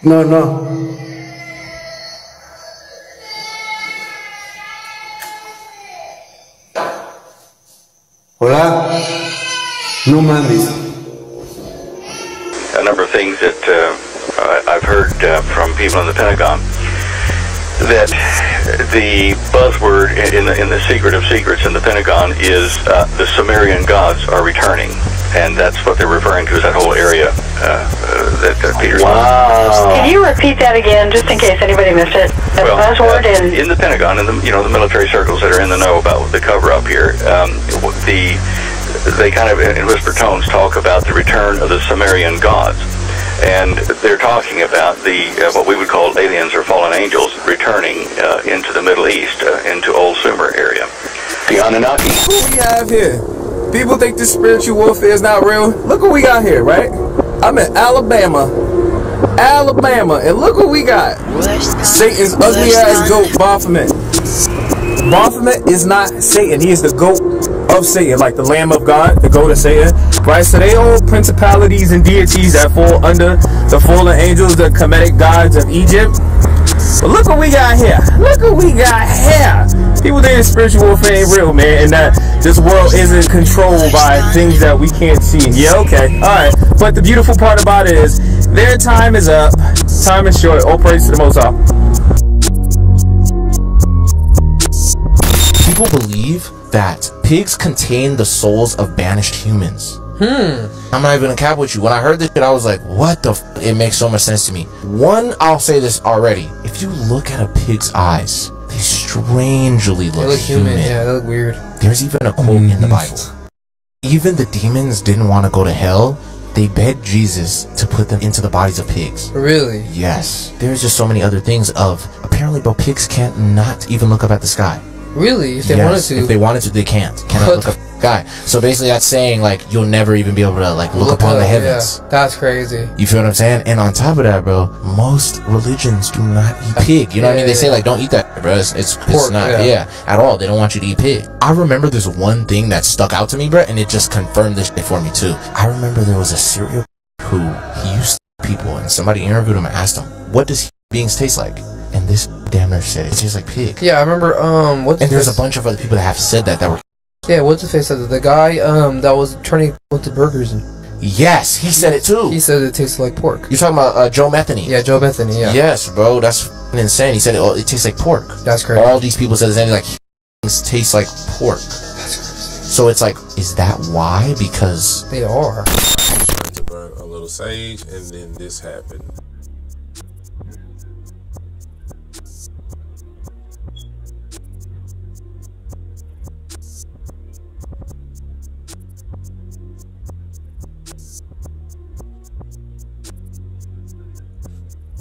No, no. Hola. No mandes. A number of things that I've heard from people in the Pentagon, that the buzzword in the secret of secrets in the Pentagon is the Sumerian gods are returning, and that's what they're referring to as that whole area that Peter's on. Wow. Can you repeat that again, just in case anybody missed it? The buzzword in the Pentagon, in the the military circles that are in the know about the cover-up here, they kind of in whisper tones talk about the return of the Sumerian gods. And they're talking about the what we would call aliens or fallen angels returning into the Middle East, into Old Sumer area. The Anunnaki. What we have here? People think this spiritual warfare is not real. Look what we got here, right? I'm in Alabama, and look what we got. Satan's ugly ass goat, Baphomet. Baphomet is not Satan. He is the goat of Satan, like the Lamb of God, the goat of Satan, right? So they all principalities and deities that fall under the fallen angels, the Kemetic gods of Egypt. But look what we got here. Look what we got here. People think spiritual warfare ain't real, man, and that this world isn't controlled by things that we can't see. Yeah, okay, all right. But the beautiful part about it is their time is up. Time is short. All praise to the Most High. People believe that pigs contain the souls of banished humans. I'm not even gonna cap with you. When I heard this shit, I was like, what the f? It makes so much sense to me. One, I'll say this already. If you look at a pig's eyes, they strangely look human. Yeah, they look weird. There's even a quote in the Bible. Even the demons didn't want to go to hell. They begged Jesus to put them into the bodies of pigs. Really? Yes. There's just so many other things of, apparently, bro, pigs can't not even look up at the sky. Really? If they wanted to? If they wanted to, they can't. Cannot look up at the sky. So basically that's saying, like, you'll never even be able to, like, look upon the heavens. Yeah, that's crazy. You feel what I'm saying? And on top of that, bro, most religions do not eat pig. You know what I mean? They say, like, don't eat that, bro. It's pork, not, at all. They don't want you to eat pig. I remember there's one thing that stuck out to me, bro, and it just confirmed this shit for me, too. I remember there was a serial who he used to people, and somebody interviewed him and asked him, what does beings taste like? And this damn near said it tastes like pig. Yeah, I remember. And there's a bunch of other people that have said that were. Yeah, what's the face of it? The guy that was turning into burgers and. Yes, he said it too. He said it tasted like pork. You're talking about Joe Metheny. Yeah, Joe Metheny. Yeah. Yes, bro, that's insane. He said it tastes like pork. That's crazy. All these people said the same thing, like things taste like pork. That's crazy. So it's like, is that why? Because they are. I was trying to burn a little sage, and then this happened.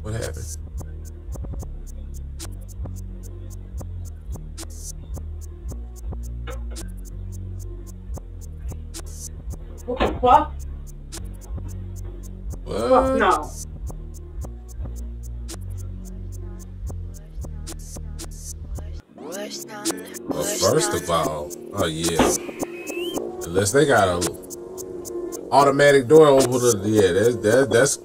What happened? What the fuck? What? Fuck no. Well, first of all, oh yeah. Unless they got a automatic door over the that's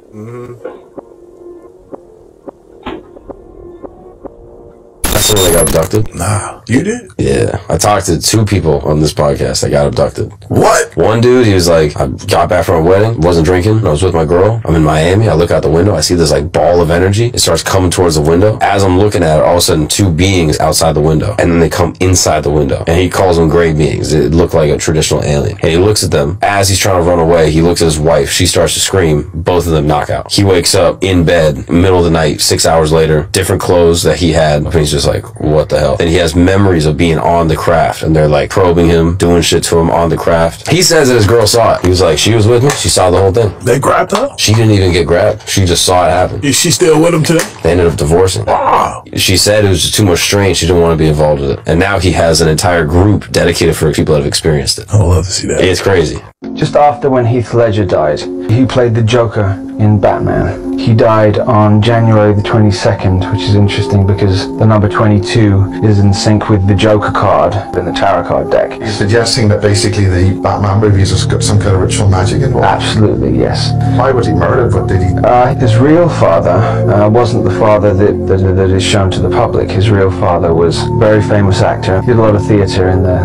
I got abducted. Nah. You did? Yeah. I talked to 2 people on this podcast that got abducted. What? One dude, he was like, I got back from a wedding, wasn't drinking, I was with my girl, I'm in Miami, I look out the window, I see this like ball of energy, it starts coming towards the window. As I'm looking at it, all of a sudden 2 beings outside the window, and then they come inside the window, and he calls them gray beings. It looked like a traditional alien. And he looks at them, as he's trying to run away, he looks at his wife, she starts to scream, both of them knock out. He wakes up in bed, middle of the night, 6 hours later, different clothes that he had, and he's just like, what the hell? And he has memories of being on the craft, and they're like probing him, doing shit to him on the craft. He says that his girl saw it. He was like, she was with me, she saw the whole thing. They grabbed her? She didn't even get grabbed. She just saw it happen. Is she still with him today? They ended up divorcing. Wow. She said it was just too much strain. She didn't want to be involved with it. And now he has an entire group dedicated for people that have experienced it. I would love to see that. It's crazy. Just after when Heath Ledger died, he played the Joker in Batman. He died on January the 22nd, which is interesting because the number 22 is in sync with the Joker card in the tarot card deck. You're suggesting that basically the Batman movies has got some kind of ritual magic involved? Absolutely, yes. Why was he murdered? What did he... His real father wasn't the father that is shown to the public. His real father was a very famous actor. He did a lot of theatre in the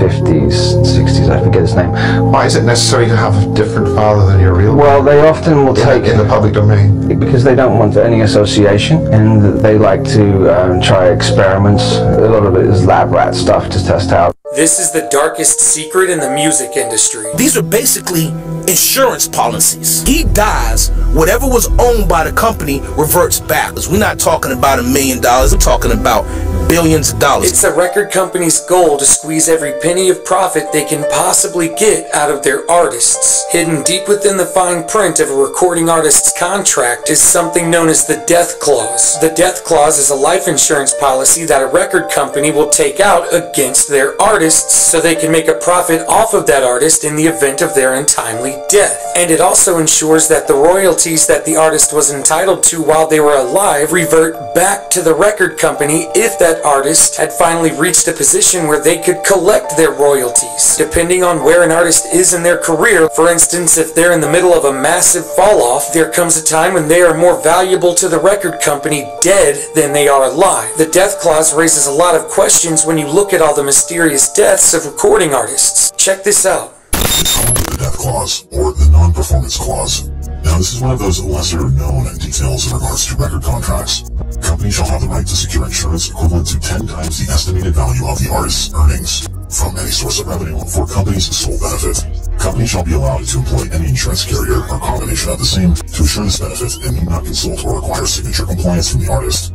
50s, 60s, I forget his name. Why is it necessary to have a different father than your real father? Well, they often will take... In the public domain? Because they don't want any association, and they like to try experiments. A lot of it is lab rat stuff to test out. This is the darkest secret in the music industry. These are basically insurance policies. He dies, whatever was owned by the company reverts back. We're not talking about $1 million, we're talking about billions of dollars. It's the record company's goal to squeeze every penny of profit they can possibly get out of their artists. Hidden deep within the fine print of a recording artist's contract is something known as the death clause. The death clause is a life insurance policy that a record company will take out against their artists so they can make a profit off of that artist in the event of their untimely death. And it also ensures that the royalties that the artist was entitled to while they were alive revert back to the record company if that artist had finally reached a position where they could collect their royalties. Depending on where an artist is in their career, for instance, if they're in the middle of a massive fall-off, there comes a time when they are more valuable to the record company dead than they are alive. The death clause raises a lot of questions when you look at all the mysterious deaths of recording artists. Check this out. It's called the death clause, or the non-performance clause. Now, this is one of those lesser-known details in regards to record contracts. Companies shall have the right to secure insurance equivalent to 10 times the estimated value of the artist's earnings from any source of revenue for company's sole benefit. Companies shall be allowed to employ any insurance carrier or combination of the same to assure this benefit and need not consult or require signature compliance from the artist.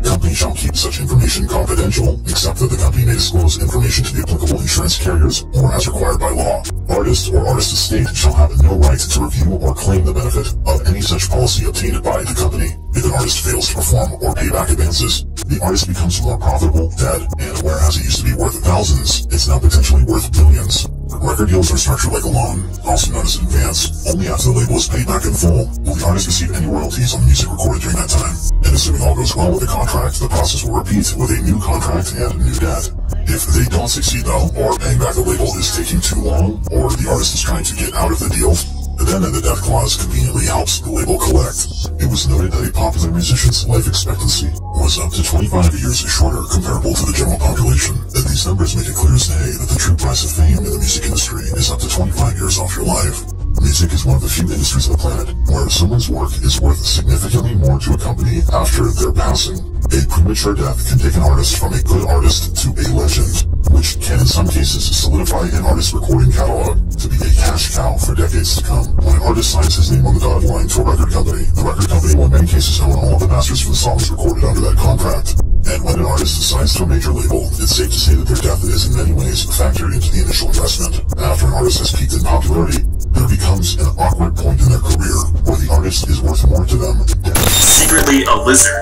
Companies shall keep such information confidential, except that the company may disclose information to the applicable insurance carriers or as required by law. Artist or artist estate shall have no right to review or claim the benefit of any such policy obtained by the company. If an artist fails to perform or pay back advances, the artist becomes more profitable, dead, and whereas it used to be worth thousands, it's now potentially worth billions. Record deals are structured like a loan, also known as an advance. Only after the label is paid back in full will the artist receive any royalties on the music recorded during that time. And assuming all goes well with the contract, the process will repeat with a new contract and new debt. If they don't succeed though, or paying back the label is taking too long, or the artist is trying to get out of the deal, then the death clause conveniently helps the label collect. It was noted that a popular musician's life expectancy was up to 25 years shorter comparable to the general population. And these numbers make it clear as day that the true price of fame in the music industry is up to 25 years off your life. Music is one of the few industries on the planet where someone's work is worth significantly more to a company after their passing. A premature death can take an artist from a good artist to a legend, which can in some cases solidify an artist's recording catalog to be a cash cow for decades to come. When an artist signs his name on the dotted line to a record company, the record company will in many cases own all of the masters for the songs recorded under that contract. And when an artist signs to a major label, it's safe to say that their death is in many ways factored into the initial investment. After an artist has peaked in popularity, there becomes an awkward point in their career where the artist is worth more to them. Secretly a lizard.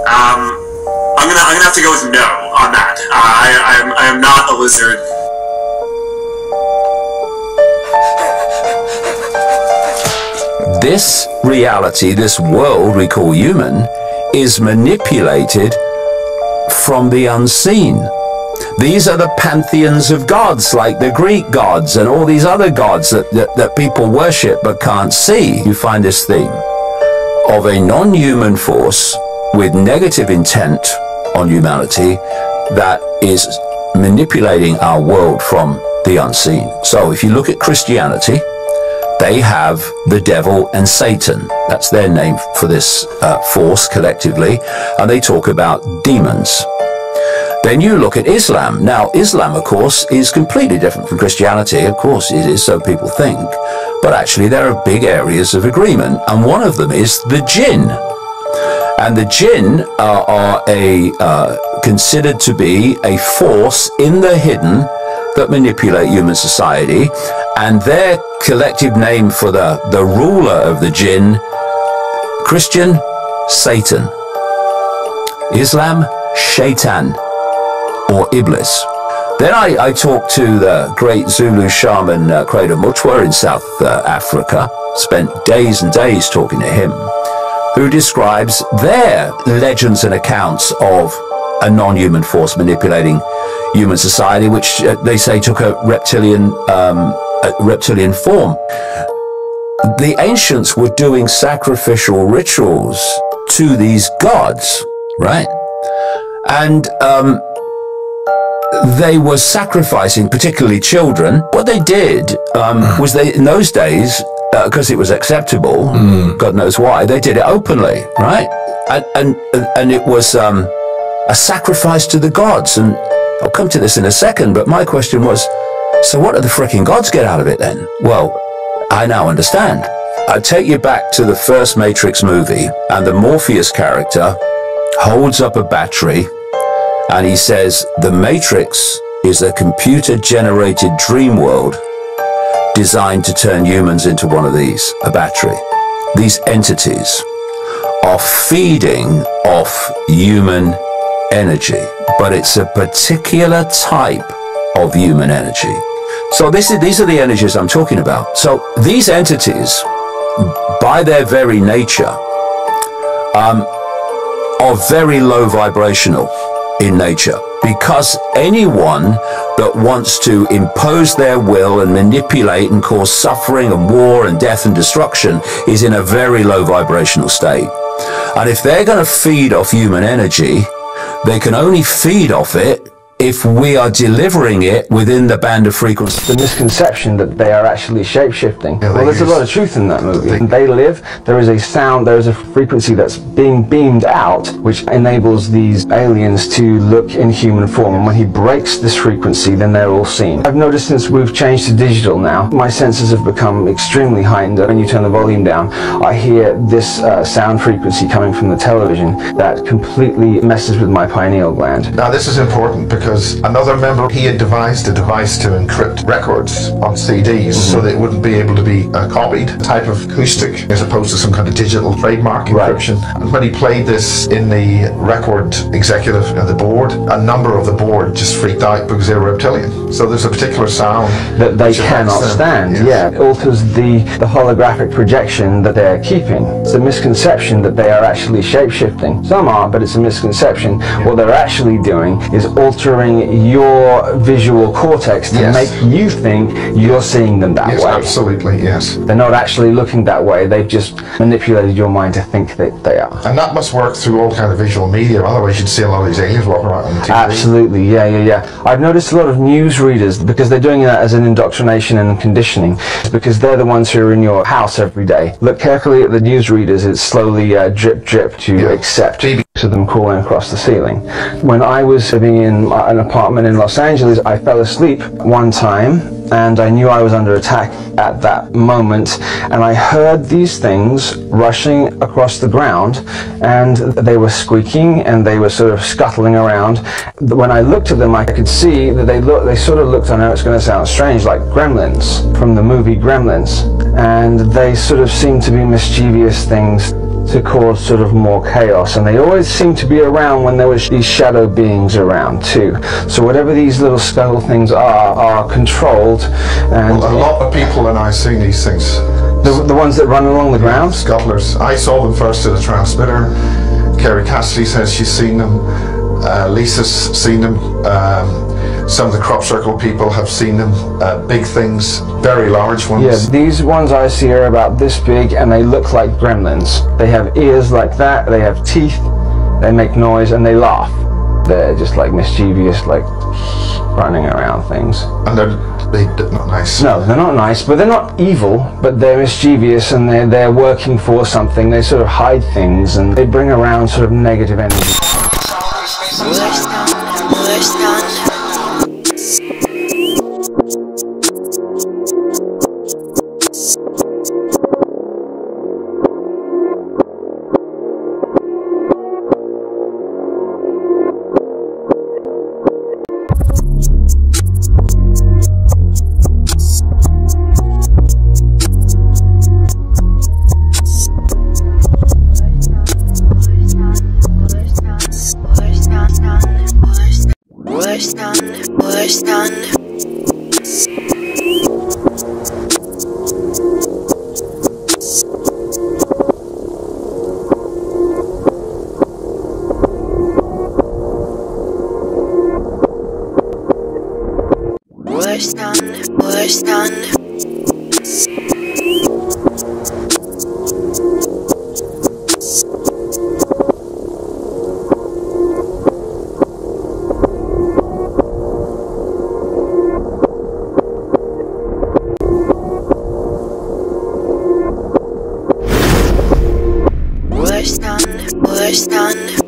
I'm gonna have to go with no on that. I am not a lizard. This reality, this world we call human, is manipulated from the unseen. These are the pantheons of gods, like the Greek gods and all these other gods that people worship but can't see. You find this theme of a non-human force with negative intent on humanity that is manipulating our world from the unseen. So if you look at Christianity, they have the devil and Satan. That's their name for this force collectively, and they talk about demons. Then you look at Islam. Now, Islam, of course, is completely different from Christianity. Of course, it is, so people think. But actually, there are big areas of agreement, and one of them is the jinn. And the jinn are considered to be a force in the hidden that manipulate human society, and their collective name for the ruler of the jinn, Christian, Satan. Islam, Shaitan, or Iblis. Then I talked to the great Zulu shaman Credo Mutwa in South Africa, spent days and days talking to him, who describes their legends and accounts of a non-human force manipulating human society, which they say took a reptilian form. The ancients were doing sacrificial rituals to these gods, right? And they were sacrificing, particularly children. What they did was they, in those days, because it was acceptable, God knows why, they did it openly, right? And it was a sacrifice to the gods. And I'll come to this in a second, but my question was, so what do the frickin' gods get out of it then? Well, I now understand. I take you back to the first Matrix movie, and the Morpheus character holds up a battery, and he says, the Matrix is a computer-generated dream world designed to turn humans into one of these, a battery. These entities are feeding off human energy, but it's a particular type of human energy. So these are the energies I'm talking about. So these entities, by their very nature, are very low vibrational in nature, because anyone that wants to impose their will and manipulate and cause suffering and war and death and destruction is in a very low vibrational state. And if they're going to feed off human energy, they can only feed off it if we are delivering it within the band of frequency. The misconception that they are actually shape-shifting. Well, there's a lot of truth in that movie. They live, there is a sound, there is a frequency that's being beamed out, which enables these aliens to look in human form. And when he breaks this frequency, then they're all seen. I've noticed since we've changed to digital now, my senses have become extremely heightened. When you turn the volume down, I hear this sound frequency coming from the television that completely messes with my pineal gland. Now this is important because another member, he had devised a device to encrypt records on CDs so that it wouldn't be able to be copied. A type of acoustic as opposed to some kind of digital trademark encryption. Right. And when he played this in the record executive of the board, a number of the board just freaked out because they were reptilian. So there's a particular sound that they cannot stand. Yes. Yeah, it alters the holographic projection that they're keeping. It's a misconception that they are actually shape-shifting. Some are, but it's a misconception. Yeah. What they're actually doing is altering your visual cortex to make you think you're seeing them that way. Absolutely, yes. They're not actually looking that way, they've just manipulated your mind to think that they are. And that must work through all kind of visual media, otherwise you'd see a lot of these aliens walking around on TV. Absolutely, yeah. I've noticed a lot of news readers, because they're doing that as an indoctrination and conditioning, because they're the ones who are in your house every day. Look carefully at the news readers, it's slowly drip to accept to them crawling across the ceiling. When I was living in an apartment in Los Angeles, I fell asleep one time and I knew I was under attack at that moment, and I heard these things rushing across the ground, and they were squeaking and they were sort of scuttling around. When I looked at them, I could see that they sort of looked, I know it's going to sound strange, like gremlins from the movie Gremlins, and they sort of seemed to be mischievous things to cause sort of more chaos, and they always seem to be around when there was these shadow beings around too. So whatever these little skull things are controlled. And well, a lot of people and I've seen these things. The ones that run along the ground? Scuttlers. I saw them first at a transmitter. Kerry Cassidy says she's seen them. Lisa's seen them. Some of the crop circle people have seen them. Big things, very large ones. Yeah, these ones I see are about this big and they look like gremlins. They have ears like that, they have teeth, they make noise and they laugh. They're just like mischievous, like running around things. And they're not nice. No, they're not nice, but they're not evil, but they're mischievous and they're working for something. They sort of hide things and they bring around sort of negative energy. Worst on